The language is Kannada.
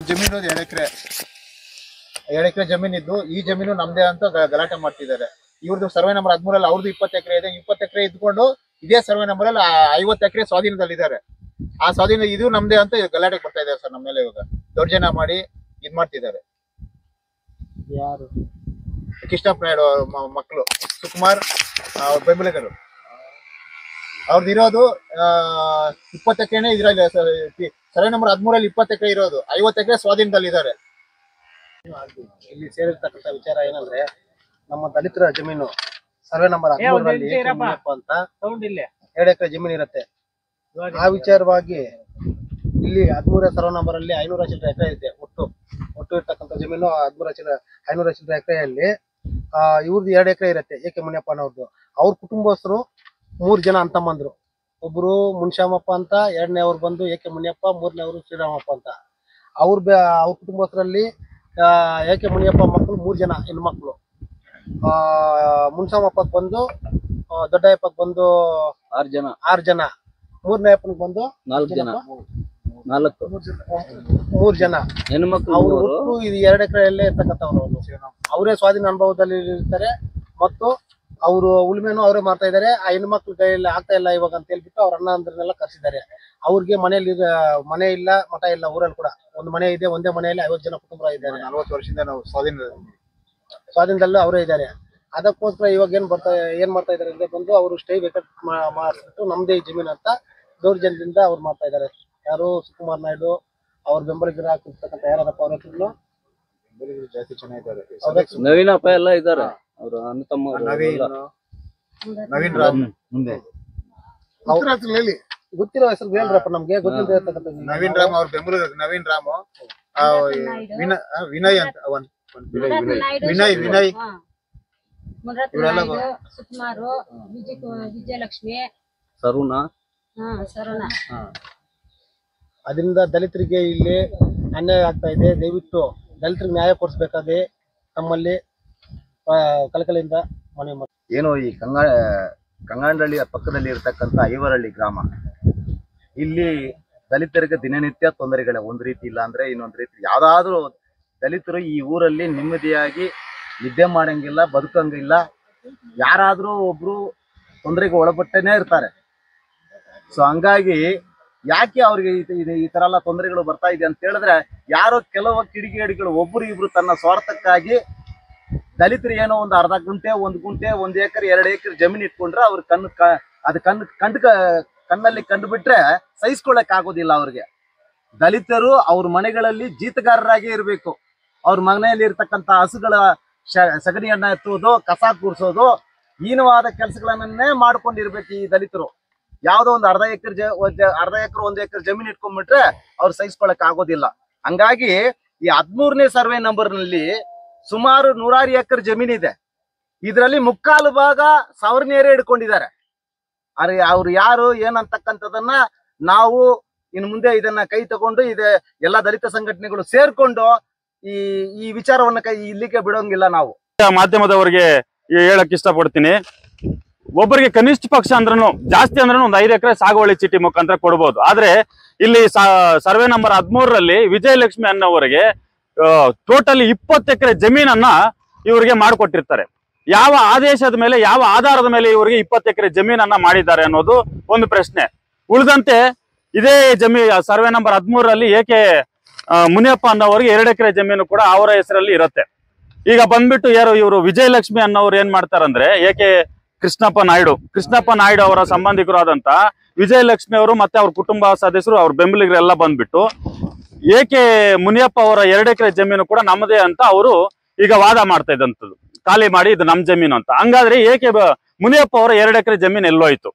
ಜಮೀನು 2 ಎಕರೆ ಜಮೀನಿದ್ದು ಈ ಜಮೀನು ನಮ್ದೇ ಅಂತ ಗಲಾಟೆ ಮಾಡ್ತಿದ್ದಾರೆ. ಇವ್ರದ್ದು ಸರ್ವೆ ನಂಬರ್ 13 ಅವ್ರದ್ದು 20 ಎಕರೆ ಇದೆ. 20 ಎಕರೆ ಇದ್ಕೊಂಡು ಇದೇ ಸರ್ವೆ ನಂಬರ್ ಅಲ್ಲಿ 50 ಎಕರೆ ಸ್ವಾಧೀನದಲ್ಲಿದ್ದಾರೆ. ಆ ಸ್ವಾಧೀನ ಇದು ನಮ್ದೇ ಅಂತ ಗಲಾಟೆಗೆ ಬರ್ತಾ ಇದ್ದಾರೆ ಸರ್. ನಮ್ಮ ಮೇಲೆ ಇವಾಗ ದೌರ್ಜನ್ಯ ಮಾಡಿ ಇದ್ ಮಾಡ್ತಿದ್ದಾರೆ. ಯಾರು? ಕೃಷ್ಣಪ್ಪ ನಾಯ್ಡು ಮಕ್ಕಳು ಸುಕುಮಾರ್ ಅವ್ರ ಬೆಂಬಲಿಗರು. ಅವ್ರದ್ದು ಇರೋದು 20 ಎಕರೆನೇ ಇದ್ರಲ್ಲಿ ಸರ್ವೆ ನಂಬರ್ 13 20 ಎಕರೆ ಇರೋದು. 50 ಎಕರೆ ಸ್ವಾಧೀನದಲ್ಲಿದ್ದಾರೆ. ಇಲ್ಲಿ ಸೇರಿರ್ತಕ್ಕಂಥ ವಿಚಾರ ಏನಂದ್ರೆ, ನಮ್ಮ ದಲಿತರ ಜಮೀನು ಸರ್ವೆ ನಂಬರ್ 13 ಅಂತ 2 ಎಕರೆ ಜಮೀನು ಇರುತ್ತೆ. ಆ ವಿಚಾರವಾಗಿ ಇಲ್ಲಿ 13 ಸರ್ವೆ ನಂಬರ್ ಅಲ್ಲಿ 500 ಚಿಲ್ಲರೆ ಎಕರೆ ಇದೆ. ಒಟ್ಟು ಇರ್ತಕ್ಕಂಥ ಜಮೀನು 500 ಚಿಲ್ಲರೆ ಎಕರೆಯಲ್ಲಿ ಇವ್ರದ್ದು 2 ಎಕರೆ ಇರುತ್ತೆ. ಏಕೆ ಮುನಿಯಪ್ಪನವ್ರದ್ದು. ಅವ್ರ ಕುಟುಂಬಸ್ಥರು 3 ಜನ ಅಂತಮ್ಮಂದ್ರು. ಒಬ್ರು ಮುನ್ಶ್ಯಾಮಪ್ಪ ಅಂತ, 2ನೇವ್ರು ಬಂದು ಏಕೆ ಮುನಿಯಪ್ಪ, 3ನೇವ್ರು ಶ್ರೀರಾಮಪ್ಪ ಅಂತ. ಅವ್ರ ಕುಟುಂಬಸ್ಥರಲ್ಲಿ ಏಕೆ ಮುನಿಯಪ್ಪ ಮಕ್ಕಳು 3 ಜನ ಹೆಣ್ಮಕ್ಳು. ಮುನ್ಸಾಮಪ್ಪಗೆ ಬಂದು ದೊಡ್ಡಯ್ಯಪ್ಪಗೆ ಬಂದು 6 ಜನ, 3ನೇ ಅಪ್ಪನಿಗೆ ಬಂದು 4 ಜನ, 3 ಜನ ಹೆಣ್ಮಕ್ಳು. ಅವರು ಇದು 2 ಎಕರೆಯಲ್ಲೇ ಇರ್ತಕ್ಕಂಥವ್ರು. ಅವರೇ ಸ್ವಾಧೀನ ಅನುಭವದಲ್ಲಿ ಇರ್ತಾರೆ ಮತ್ತು ಅವರು ಉಳುಮೆನೂ ಅವರೇ ಮಾಡ್ತಾ ಇದ್ದಾರೆ. ಆ ಹೆಣ್ಮಕ್ಳ ಕೈಯಲ್ಲಿ ಆಗ್ತಾ ಇಲ್ಲ ಇವಾಗ ಅಂತ ಹೇಳ್ಬಿಟ್ಟು ಅವ್ರ ಅಣ್ಣ ಅಂದ್ರನ್ನೆಲ್ಲ ಕರ್ಸಿದ್ದಾರೆ. ಅವ್ರಿಗೆ ಮನೆಯಲ್ಲಿ ಮನೆ ಇಲ್ಲ, ಮಠ ಇಲ್ಲ. ಊರಲ್ಲಿ ಕೂಡ ಒಂದು ಮನೆ ಇದೆ. ಒಂದೇ ಮನೆಯಲ್ಲಿ 50 ಜನ ಕುಟುಂಬ ಇದ್ದಾರೆ. 40 ವರ್ಷದಿಂದ ನಾವು ಸ್ವಾಧೀನದಲ್ಲೂ ಅವರೇ ಇದ್ದಾರೆ. ಅದಕ್ಕೋಸ್ಕರ ಇವಾಗ ಏನ್ ಮಾಡ್ತಾ ಇದಾರೆ ಅಂದ್ರೆ, ಬಂದು ಅವರು ಸ್ಟೇ ವೇಕೆಟ್ ಮಾಡಿಬಿಟ್ಟು ನಮ್ದೇ ಜಮೀನು ಅಂತ ದೌರ್ಜನ್ಯದಿಂದ ಅವ್ರು ಮಾಡ್ತಾ ಇದ್ದಾರೆ. ಯಾರು? ಸುಕುಮಾರ್ ನಾಯ್ಡು, ಅವ್ರ ಬೆಂಬಲಿಗರು ಹಾಕಿರ್ತಕ್ಕಂಥ ಯಾರಪ್ಪ ಅವ್ರ ಹೆಸರು? ಜಾಸ್ತಿ ಚೆನ್ನಾಗಿದ್ದಾರೆ. ನವೀನಪ್ಪ ಎಲ್ಲ ಇದ್ದಾರೆ. ಅವರು ಅಣ್ಣ ತಮ್ಮ ನವೀನ್ ರಾಮ್ ಮುಂದೆ ಗೊತ್ತಿರೋ ಹೆಸರು ಹೇಳ್ರಪ್ಪ ನಮ್ಗೆ. ಗೊತ್ತಿಲ್ಲದೆ ಇರ್ತಕ್ಕಂಥ ನವೀನ್ ರಾಮ್ ಅವ್ರ ಬೆಂಬಲಿಗರು. ನವೀನ್ ರಾಮ್, ವಿನಯ್ ಅಂತ ವಿನಯ್ ಸುಕುಮಾರು, ವಿಜಯಲಕ್ಷ್ಮಿ, ಸರುಣಾ. ಅದರಿಂದ ದಲಿತರಿಗೆ ಇಲ್ಲಿ ಅನ್ಯಾಯ ಆಗ್ತಾ ಇದೆ. ದಯವಿಟ್ಟು ದಲಿತರಿಗೆ ನ್ಯಾಯ ಕೊಡಿಸ್ಬೇಕಾದ್ರೆ ನಮ್ಮಲ್ಲಿ ಕಳಕಳಿಯಿಂದ ಮನವಿ ಮಾಡಿ. ಏನು ಈ ಕಂಗಾಂಡಹಳ್ಳಿಯ ಪಕ್ಕದಲ್ಲಿ ಇರತಕ್ಕಂಥ ಐವರಹಳ್ಳಿ ಗ್ರಾಮ, ಇಲ್ಲಿ ದಲಿತರಿಗೆ ದಿನನಿತ್ಯ ತೊಂದರೆಗಳೇ. ಒಂದು ರೀತಿ ಇಲ್ಲ ಅಂದ್ರೆ ಇನ್ನೊಂದು ರೀತಿ. ಯಾವ್ದಾದ್ರು ದಲಿತರು ಈ ಊರಲ್ಲಿ ನೆಮ್ಮದಿಯಾಗಿ ನಿದ್ದೆ ಮಾಡಂಗಿಲ್ಲ, ಬದುಕಂಗಿಲ್ಲ. ಯಾರಾದ್ರೂ ಒಬ್ರು ತೊಂದರೆಗೆ ಒಳಪಟ್ಟೇನೆ ಇರ್ತಾರೆ. ಸೊ ಹಂಗಾಗಿ ಯಾಕೆ ಅವ್ರಿಗೆ ಈ ತರ ಎಲ್ಲ ತೊಂದರೆಗಳು ಬರ್ತಾ ಇದೆ ಅಂತ ಹೇಳಿದ್ರೆ, ಯಾರೋ ಕೆಲವು ಕಿಡಿಗೇಡಿಗಳು ಒಬ್ರು ಇಬ್ರು ತನ್ನ ಸ್ವಾರ್ಥಕ್ಕಾಗಿ ದಲಿತರು ಏನೋ ಒಂದು ಅರ್ಧ ಗುಂಟೆ, 1 ಗುಂಟೆ, 1 ಎಕರೆ 2 ಎಕರೆ ಜಮೀನ್ ಇಟ್ಕೊಂಡ್ರೆ ಅವ್ರ ಕಣ್ಣಲ್ಲಿ ಕಂಡು ಬಿಟ್ರೆ ಸಹಿಸ್ಕೊಳ್ಳಕ್ ಆಗೋದಿಲ್ಲ ಅವ್ರಿಗೆ. ದಲಿತರು ಅವ್ರ ಮನೆಗಳಲ್ಲಿ ಜೀತಗಾರರಾಗಿ ಇರಬೇಕು. ಅವ್ರ ಮನೆಯಲ್ಲಿ ಇರ್ತಕ್ಕಂಥ ಹಸುಗಳ ಸಗಣಿಯನ್ನ ಎತ್ತುವುದು, ಕಸ ಕೂರಿಸೋದು, ಹೀನವಾದ ಕೆಲಸಗಳನ್ನೇ ಮಾಡ್ಕೊಂಡಿರ್ಬೇಕು ಈ ದಲಿತರು. ಯಾವ್ದೋ ಒಂದು ಅರ್ಧ ಎಕರೆ 1 ಎಕರೆ ಜಮೀನ್ ಇಟ್ಕೊಂಡ್ಬಿಟ್ರೆ ಅವ್ರು ಸಹಿಸ್ಕೊಳಕ್ ಆಗೋದಿಲ್ಲ. ಹಂಗಾಗಿ ಈ 13ನೇ ಸರ್ವೆ ನಂಬರ್ ನಲ್ಲಿ ಸುಮಾರು 106 ಎಕರೆ ಜಮೀನ್ ಇದೆ. ಇದರಲ್ಲಿ 3/4 ಭಾಗ ಸವರ್ಣಿಯರೇ ಹಿಡ್ಕೊಂಡಿದ್ದಾರೆ. ಅವ್ರು ಯಾರು ಏನಂತಕ್ಕಂಥದನ್ನ ನಾವು ಇನ್ನು ಮುಂದೆ ಇದನ್ನ ಕೈ ತಗೊಂಡು ಎಲ್ಲಾ ದಲಿತ ಸಂಘಟನೆಗಳು ಸೇರ್ಕೊಂಡು ಈ ವಿಚಾರವನ್ನ ಇಲ್ಲಿಗೆ ಬಿಡೋಂಗಿಲ್ಲ ನಾವು. ಮಾಧ್ಯಮದವರಿಗೆ ಹೇಳಕ್ ಇಷ್ಟಪಡ್ತೀನಿ, ಒಬ್ಬರಿಗೆ ಕನಿಷ್ಠ ಪಕ್ಷ ಅಂದ್ರೂ ಜಾಸ್ತಿ ಅಂದ್ರೂ ಒಂದು 5 ಎಕರೆ ಸಾಗುವಳಿ ಚೀಟಿ ಮುಖಾಂತರ ಕೊಡ್ಬೋದು. ಆದ್ರೆ ಇಲ್ಲಿ ಸರ್ವೆ ನಂಬರ್ 13ರಲ್ಲಿ ವಿಜಯಲಕ್ಷ್ಮಿ ಅನ್ನೋವರಿಗೆ ಟೋಟಲಿ 20 ಎಕರೆ ಜಮೀನನ್ನ ಇವರಿಗೆ ಮಾಡಿಕೊಟ್ಟಿರ್ತಾರೆ. ಯಾವ ಆದೇಶದ ಮೇಲೆ, ಯಾವ ಆಧಾರದ ಮೇಲೆ ಇವರಿಗೆ 20 ಎಕರೆ ಜಮೀನನ್ನ ಮಾಡಿದ್ದಾರೆ ಅನ್ನೋದು ಒಂದು ಪ್ರಶ್ನೆ. ಉಳಿದಂತೆ ಇದೇ ಸರ್ವೆ ನಂಬರ್ 13ರಲ್ಲಿ ಏಕೆ ಮುನಿಯಪ್ಪ ಅನ್ನೋರಿಗೆ 2 ಎಕರೆ ಜಮೀನು ಕೂಡ ಅವರ ಹೆಸರಲ್ಲಿ ಇರುತ್ತೆ. ಈಗ ಬಂದ್ಬಿಟ್ಟು ಇವರು ವಿಜಯಲಕ್ಷ್ಮಿ ಅನ್ನೋರು ಏನ್ ಮಾಡ್ತಾರಂದ್ರೆ, ಏಕೆ ಕೃಷ್ಣಪ್ಪ ನಾಯ್ಡು ಅವರ ಸಂಬಂಧಿಕರು ಆದಂತ ವಿಜಯಲಕ್ಷ್ಮಿ ಅವರು ಮತ್ತೆ ಅವ್ರ ಕುಟುಂಬ ಸದಸ್ಯರು, ಅವ್ರ ಬೆಂಬಲಿಗರೆಲ್ಲ ಬಂದ್ಬಿಟ್ಟು ಏಕೆ ಮುನಿಯಪ್ಪ ಅವರ 2 ಎಕರೆ ಜಮೀನು ಕೂಡ ನಮ್ಮದೇ ಅಂತ ಅವರು ಈಗ ವಾದ ಮಾಡ್ತಾ ಇದ್ದಂಥದ್ದು, ಖಾಲಿ ಮಾಡಿ ಇದು ನಮ್ ಜಮೀನು ಅಂತ. ಹಂಗಾದ್ರೆ ಏಕೆ ಮುನಿಯಪ್ಪ ಅವರ 2 ಎಕರೆ ಜಮೀನು ಎಲ್ಲೋಯ್ತು?